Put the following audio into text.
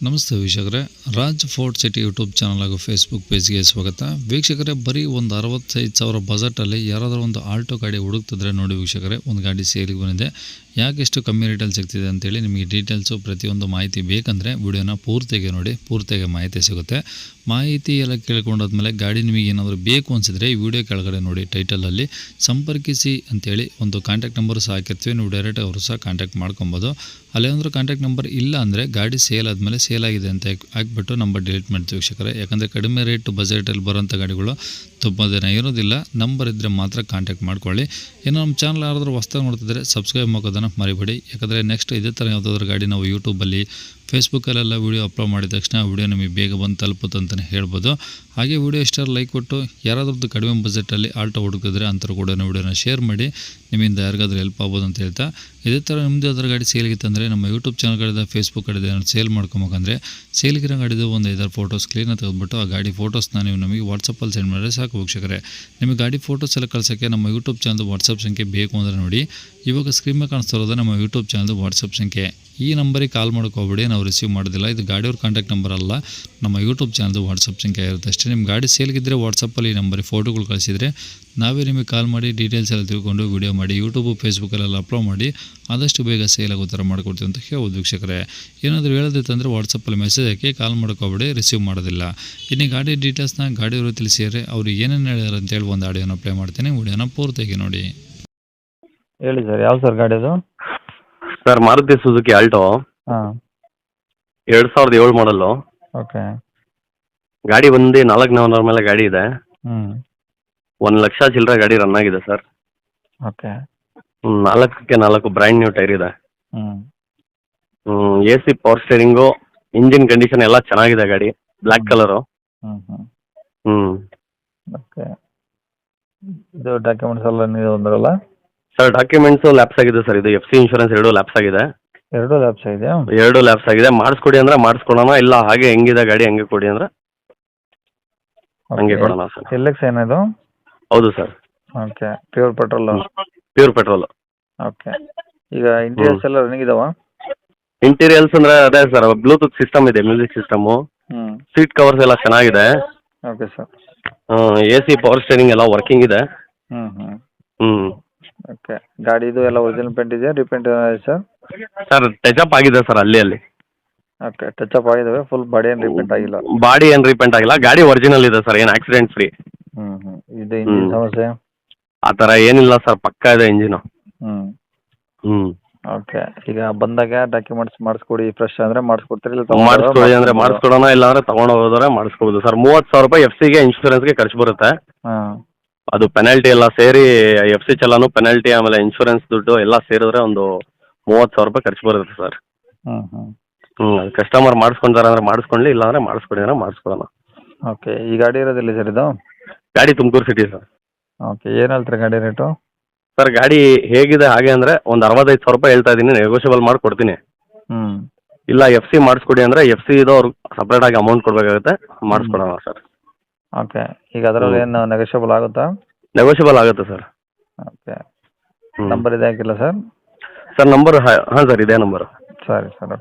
ನಮಸ್ತೆ ವೀಕ್ಷಕರೇ, Raj fort city YouTube channel ಹಾಗೂ ಫೇಸ್ಬುಕ್ ಪೇಜ್ಗೆ ಸ್ವಾಗತ. ವೀಕ್ಷಕರೇ, ಬರೀ ಒಂದು 65,000 ಬಜೆಟಲ್ಲಿ ಯಾರಾದರೂ ಒಂದು ಆಲ್ಟೋ ಗಾಡಿ ಹುಡುಕ್ತಿದ್ರೆ ನೋಡಿ ವೀಕ್ಷಕರೇ, ಒಂದು ಗಾಡಿ ಸೇಲಿಗೆ ಬಂದಿದೆ. ಯಾಕೆ ಎಷ್ಟು ಕಮ್ಮಿ ರೇಟಲ್ಲಿ ಸಿಗ್ತಿದೆ ಅಂತೇಳಿ ನಿಮಗೆ ಡೀಟೇಲ್ಸು ಪ್ರತಿಯೊಂದು ಮಾಹಿತಿ ಬೇಕಂದರೆ ವಿಡಿಯೋನ ಪೂರ್ತಿಗೆ ನೋಡಿ, ಪೂರ್ತಿಗೆ ಮಾಹಿತಿ ಸಿಗುತ್ತೆ. ಮಾಹಿತಿ ಎಲ್ಲ ಕೇಳ್ಕೊಂಡಾದ್ಮೇಲೆ ಗಾಡಿ ನಿಮಗೆ ಏನಾದರೂ ಬೇಕು ಅನಿಸಿದ್ರೆ ಈ ವಿಡಿಯೋ ಕೆಳಗಡೆ ನೋಡಿ ಟೈಟಲಲ್ಲಿ ಸಂಪರ್ಕಿಸಿ ಅಂತೇಳಿ ಒಂದು ಕಾಂಟ್ಯಾಕ್ಟ್ ನಂಬರ್ ಸಹ ಹಾಕಿರ್ತೀವಿ. ನೀವು ಡೈರೆಕ್ಟ್ ಅವರು ಸಹ ಕಾಂಟ್ಯಾಕ್ಟ್ ಮಾಡ್ಕೊಬೋದು. ಅಲ್ಲೇನಾದರೂ ಕಾಂಟ್ಯಾಕ್ಟ್ ನಂಬರ್ ಇಲ್ಲ ಅಂದರೆ ಗಾಡಿ ಸೇಲ್ ಆದಮೇಲೆ ಸೇಲ್ ಆಗಿದೆ ಅಂತ ಹಾಕ್ಬಿಟ್ಟು ನಂಬರ್ ಡಿಲೀಟ್ ಮಾಡ್ತೀವಿ ವೀಕ್ಷಕರೇ. ಯಾಕಂದರೆ ಕಡಿಮೆ ರೇಟ್ ಬಜೆಟಲ್ಲಿ ಬರೋಂಥ ಗಾಡಿಗಳು ತುಂಬ ದಿನ ಇರೋದಿಲ್ಲ. ನಂಬರ್ ಇದ್ದರೆ ಮಾತ್ರ ಕಾಂಟ್ಯಾಕ್ಟ್ ಮಾಡ್ಕೊಳ್ಳಿ. ಇನ್ನು ನಮ್ಮ ಚಾನಲ್ ಯಾರಾದರೂ ಹೊಸ್ದಾಗಿ ನೋಡ್ತಿದ್ರೆ ಸಬ್ಸ್ಕ್ರೈಬ್ ಮಾಡೋದನ್ನು ಮರಿಬೇಡಿ. ಯಾಕಂದರೆ ನೆಕ್ಸ್ಟ್ ಇದೇ ಥರ ಯಾವುದಾದ್ರೂ ಗಾಡಿ ನಾವು ಯೂಟ್ಯೂಬಲ್ಲಿ ಫೇಸ್ಬುಕ್ಕಲ್ಲೆಲ್ಲ ವೀಡಿಯೋ ಅಪ್ಲೋಡ್ ಮಾಡಿದ ತಕ್ಷಣ ವೀಡಿಯೋ ನಿಮಗೆ ಬೇಗ ಬಂದು ತಲುಪುತ್ತೆ ಅಂತಲೇ ಹೇಳ್ಬೋದು. ಹಾಗೆ ವೀಡಿಯೋ ಇಷ್ಟಾರು ಲೈಕ್ ಕೊಟ್ಟು ಯಾರಾದ್ರದ್ದು ಕಡಿಮೆ ಬಜೆಟಲ್ಲಿ ಆಲ್ಟೋ ಹುಡುಕಿದ್ರೆ ಅಂಥವ್ರು ಕೂಡ ವೀಡಿಯೋನ ಶೇರ್ ಮಾಡಿ, ನಿಮ್ಮಿಂದ ಯಾರಿಗಾದ್ರೂ ಹೆಲ್ಪ್ ಆಗ್ಬೋದು ಅಂತ ಹೇಳ್ತಾ, ಇದೇ ಥರ ನಿಮ್ಮದು ಯಾವ್ದಾದ್ರು ಗಾಡಿ ಸೇಲ್ಗಿತ್ತಂದರೆ ನಮ್ಮ ಯೂಟ್ಯೂಬ್ ಚಾನಲ್ಗಳಿಂದ ಫೇಸ್ಬುಕ್ ಕಡೆದು ಏನಾದ್ರು ಸೇಲ್ ಮಾಡ್ಕೊಬೇಕಂದ್ರೆ ಸೇಲ್ಗಿರೋ ಗಾಡಿದು ಒಂದು 5 ಫೋಟೋಸ್ ಕ್ಲೀನಾಗಿ ತೆಗೆದುಬಿಟ್ಟು ಆ ಗಾಡಿ ಫೋಟೋಸ್ನ ನೀವು ನಮಗೆ ವಾಟ್ಸಪ್ಪಲ್ಲಿ ಸೆಂಡ್ ಮಾಡಿದ್ರೆ ಸಾಕು ವೀಕ್ಷಕರೇ. ನಿಮಗೆ ಗಾಡಿ ಫೋಟೋಸ್ ಎಲ್ಲ ಕಳ್ಸೋಕ್ಕೆ ನಮ್ಮ ಯೂಟ್ಯೂಬ್ ಚಾನಲ್ದು ವಾಟ್ಸಪ್ ಸಂಖ್ಯೆ ಬೇಕು ಅಂದರೆ ನೋಡಿ, ಇವಾಗ ಸ್ಕ್ರೀನ್ ಮೇಲೆ ಕಾಣಿಸ್ತಾ ಇರೋದು ನಮ್ಮ ಯೂಟ್ಯೂಬ್ ಚಾನಲ್ದು ವಾಟ್ಸಪ್ ಸಂಖ್ಯೆ. ಈ ನಂಬರಿಗೆ ಕಾಲ್ ಮಾಡ್ಕೋಬೇಡಿ, ನಾವು ರಿಸೀವ್ ಮಾಡೋದಿಲ್ಲ. ಇದು ಗಾಡಿಯವ್ರ ಕಾಂಟ್ಯಾಕ್ಟ್ ನಂಬರ್ ಅಲ್ಲ, ನಮ್ಮ ಯೂಟ್ಯೂಬ್ ಚಾನಲ್ದು ವಾಟ್ಸಪ್ ಸಂಖ್ಯೆ ಇರುತ್ತೆ ಅಷ್ಟೇ. ನಿಮ್ಮ ಗಾಡಿ ಸೇಲ್ಗಿದ್ದರೆ ವಾಟ್ಸಪ್ಪಲ್ಲಿ ಈ ನಂಬರಿಗೆ ಫೋಟೋಗಳು ಕಳಿಸಿದರೆ ನಾವೇ ನಿಮಗೆ ಕಾಲ್ ಮಾಡಿ ಡೀಟೇಲ್ಸ್ ಎಲ್ಲ ತಿಳ್ಕೊಂಡು ವಿಡಿಯೋ ಮಾಡಿ ಯೂಟ್ಯೂಬು ಫೇಸ್ಬುಕ್ಕಲ್ಲೆಲ್ಲ ಅಪ್ಲೋಡ್ ಮಾಡಿ ಆದಷ್ಟು ಬೇಗ ಸೇಲ್ ಆಗೋ ಥರ ಮಾಡ್ಕೊಡ್ತೀವಿ ಅಂತ ಹೇಳ್ಬೋದು ವೀಕ್ಷಕರೇ. ಏನಾದರೂ ಹೇಳೋದಿತ್ತಂದರೆ ವಾಟ್ಸಪ್ಪಲ್ಲಿ ಮೆಸೇಜ್ ಹಾಕಿ, ಕಾಲ್ ಮಾಡ್ಕೋಬೇಡಿ, ರಿಸೀವ್ ಮಾಡೋದಿಲ್ಲ. ಇನ್ನು ಗಾಡಿ ಡೀಟೇಲ್ಸ್ನ ಗಾಡಿಯವರು ತಿಳಿಸಿದರೆ ಅವ್ರು ಏನೇನು ಹೇಳ್ಯಾರ ಅಂತೇಳಿ ಒಂದು ಆಡಿಯೋನ ಪ್ಲೇ ಮಾಡ್ತೀನಿ, ವಿಡಿಯೋನ ಪೂರ್ತಿಯಾಗಿ ನೋಡಿ. ಹೇಳಿ ಸರ್, ಯಾವ ಸರ್ ಗಾಡಿ ಅದು? ಸರ್, ಮಾರುತಿ ಸುಜುಕಿ ಆಲ್ಟೋ ಹಾಂ, 2007 ಮಾಡಲ್ಲು. ಓಕೆ. ಗಾಡಿ ಬಂದು 4ನೇ ಓನರ್ ಮೇಲೆ ಗಾಡಿ ಇದೆ. ಹ್ಞೂ, 1 ಲಕ್ಷ ಚಿಲ್ಲರೆ ಗಾಡಿ ರನ್ ಆಗಿದೆ ಸರ್. ಓಕೆ. 4ಕ್ಕೆ 4 ಬ್ರ್ಯಾಂಡ್ ನ್ಯೂ ಟೈರ್ ಇದೆ. ಹ್ಞೂ, AC power steering, engine condition ಎಲ್ಲ ಚೆನ್ನಾಗಿದೆ ಗಾಡಿ. Black colour. ಹ್ಞೂ ಓಕೆ. ಇದು ಡಾಕ್ಯುಮೆಂಟ್ಸ್ ಎಲ್ಲ ನೀವು ಅಂದ್ರಲ್ಲ? ಸರ್, ಡಾಕ್ಯುಮೆಂಟ್ಸು ಲ್ಯಾಪ್ಸ್ ಆಗಿದೆ ಸರ್. ಇದು FC ಇನ್ಶೂರೆನ್ಸ್ 2 ಲ್ಯಾಪ್ಸ್ ಆಗಿದೆ. ಎರಡೂ ಲ್ಯಾಪ್ಸ್ ಇದೆಯಾ? 2 ಲ್ಯಾಪ್ಸ್ ಆಗಿದೆ. ಮಾಡಿಸ್ಕೊಡಿ ಅಂದರೆ ಮಾಡಿಸ್ಕೊಡೋಣ, ಇಲ್ಲ ಹಾಗೆ ಹೆಂಗಿದೆ ಗಾಡಿ ಹಂಗೆ ಕೊಡಿ ಅಂದರೆ ಹಂಗೆ ಕೊಡೋಣ ಸರ್. LX ಏನಿದು? ಹೌದು sir. Okay, pure petrol? Pure petrol. Okay. ಈಗ ಇಂಟೀರಿಯರ್ಸ್ ಎಲ್ಲ ರನ್ನಿಂಗ್ ಇದಾವ? ಇಂಟೀರಿಯಲ್ಸ್ ಅಂದರೆ ಅದೇ ಸರ್, ಬ್ಲೂಟೂತ್ ಸಿಸ್ಟಮ್ ಇದೆ, ಮ್ಯೂಸಿಕ್ ಸಿಸ್ಟಮು, ಹ್ಞೂ, ಸೀಟ್ ಕವರ್ಸ್ ಎಲ್ಲ ಚೆನ್ನಾಗಿದೆ. Okay sir. AC power steering ಎಲ್ಲ ವರ್ಕಿಂಗ್ ಇದೆ. ಹ್ಞೂ ಹ್ಞೂ ಹ್ಞೂ ಓಕೆ. ಗಾಡಿದು ಎಲ್ಲ ಒರಿಜಿನಲ್ ಪೇಂಟ್ ಇದೆಯಾ, ರೀಪೇಂಟ್ ಇದೆ ಸರ್? ಸರ್, ಟಚಪ್ ಆಗಿದೆ ಸರ್ ಅಲ್ಲಿ. ಓಕೆ, ಟಚಪ್ ಆಗಿದ್ದಾವೆ, ಫುಲ್ ಬಾಡಿ ಏನು ರೀಪೇಂಟ್ ಆಗಿಲ್ಲ? ಬಾಡಿ ಏನು ರೀಪೇಂಟ್ ಆಗಿಲ್ಲ, ಗಾಡಿ ಒರಿಜಿನಲ್ ಇದೆ ಸರ್, ಏನು ಆಕ್ಸಿಡೆಂಟ್ ಫ್ರೀ. ಹ್ಞೂ ಇದು ಇಂಜಿನ್ ಸಮಸ್ಯೆ ಆ ಥರ ಏನಿಲ್ಲ ಸರ್, ಪಕ್ಕ ಇದೆ ಇಂಜಿನು. ಹ್ಞೂ ಓಕೆ. ಈಗ ಬಂದಾಗ ಡಾಕ್ಯುಮೆಂಟ್ಸ್ ಮಾಡಿಸ್ಕೊಡಿ, ಫ್ರೆಶ್ ಅಂದರೆ ಮಾಡಿಸ್ಕೊಡ್ತೀರಿ, ಇಲ್ಲ ಮಾಡಿಸ್ಕೊಡಿ ಅಂದರೆ ಮಾಡಿಸ್ಕೊಡೋಣ, ಇಲ್ಲ ಅಂದರೆ ತೊಗೊಂಡು ಹೋಗೋದ್ರೆ ಮಾಡಿಸ್ಕೊಬೋದು ಸರ್. 30,000 ರೂಪಾಯಿ FC ಇನ್ಶೂರೆನ್ಸ್ಗೆ ಖರ್ಚು ಬರುತ್ತೆ. ಹಾಂ, ಅದು ಪೆನಾಲ್ಟಿ ಎಲ್ಲ ಸೇರಿ FC ಚಲಾನು, ಪೆನಾಲ್ಟಿ, ಆಮೇಲೆ ಇನ್ಶೂರೆನ್ಸ್ ದುಡ್ಡು ಎಲ್ಲ ಸೇರಿದ್ರೆ ಒಂದು 30,000 ರೂಪಾಯಿ ಖರ್ಚು ಬರುತ್ತೆ ಸರ್. ಕಸ್ಟಮರ್ ಮಾಡಿಸ್ಕೊಂತಾರೆ ಅಂದರೆ ಮಾಡಿಸ್ಕೊಳ್ಳಿ, ಇಲ್ಲ ಅಂದರೆ ಮಾಡಿಸ್ಕೊಡಿ ಅಂದರೆ ಮಾಡಿಸ್ಕೊಡೋಣ. ಓಕೆ. ಈ ಗಾಡಿ ಇರೋದಿಲ್ಲ ಸರ್ ಇದು? ಗಾಡಿ ತುಮಕೂರು ಸಿಟಿ ಸರ್. ಓಕೆ. ಏನು ಹೇಳ್ತೀರಾ ಗಾಡಿ ರೇಟು? ಸರ್, ಗಾಡಿ ಹೇಗಿದೆ ಹಾಗೆ ಅಂದರೆ ಒಂದು 65,000 ರೂಪಾಯಿ ಹೇಳ್ತಾ ಇದ್ದೀನಿ, ನೆಗೋಷಿಯಬಲ್ ಮಾಡಿ ಕೊಡ್ತೀನಿ. ಇಲ್ಲ FC ಮಾಡಿಸ್ಕೊಡಿ ಅಂದರೆ FC ಇದು ಅವ್ರಿಗೆ ಸಪ್ರೇಟಾಗಿ ಅಮೌಂಟ್ ಕೊಡಬೇಕಾಗುತ್ತೆ, ಮಾಡಿಸ್ಕೊಡೋಣ ಸರ್. ಓಕೆ. ಈಗ ಅದರಲ್ಲಿ ಏನು ನೆಗೋಷಿಯಬಲ್ ಆಗುತ್ತಾ? ನೆಗೋಷಿಯಬಲ್ ಆಗುತ್ತೆ ಸರ್. ಓಕೆ. ನಂಬರ್ ಇದೆ ಹಾಕಿಲ್ಲ ಸರ್? ಸರ್, ನಂಬರ್ ಹಾಂ ಸರ್, ಇದೇ ನಂಬರು. ಸರಿ ಸರ್.